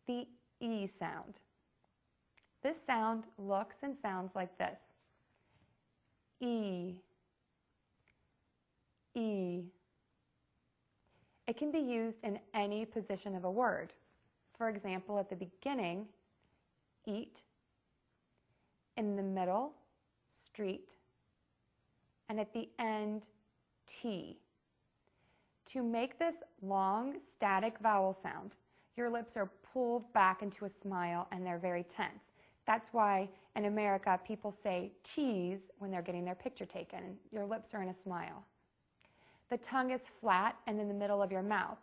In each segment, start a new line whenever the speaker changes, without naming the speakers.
the E sound. This sound looks and sounds like this. E, E. It can be used in any position of a word. For example, at the beginning, eat, in the middle, street, and at the end, T. To make this long, static vowel sound, your lips are pulled back into a smile and they're very tense. That's why in America people say cheese when they're getting their picture taken. Your lips are in a smile. The tongue is flat and in the middle of your mouth.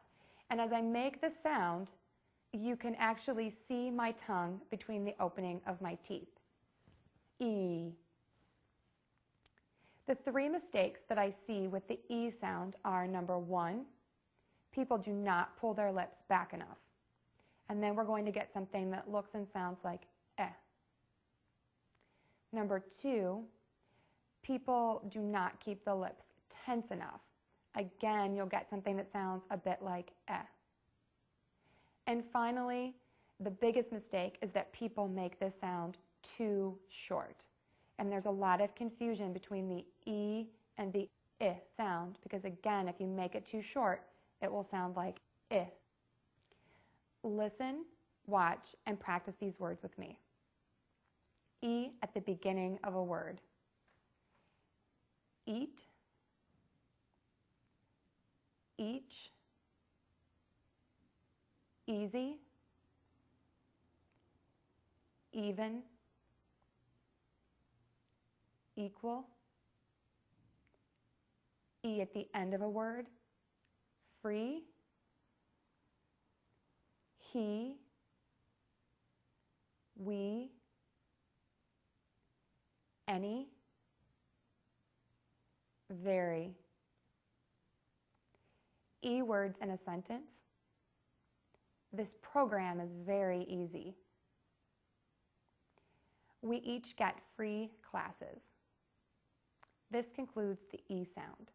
And as I make the sound, you can actually see my tongue between the opening of my teeth. E. The three mistakes that I see with the E sound are, number one, people do not pull their lips back enough. And then we're going to get something that looks and sounds like eh. Number two, people do not keep the lips tense enough. Again, you'll get something that sounds a bit like eh. And finally, the biggest mistake is that people make this sound too short. And there's a lot of confusion between the E and the I sound, because again, if you make it too short, it will sound like I. Listen, watch, and practice these words with me. E at the beginning of a word. Eat, each, easy, even, equal. E at the end of a word. Free, he, we, any, very. E words in a sentence. This program is very easy. We each get free classes. This concludes the E sound.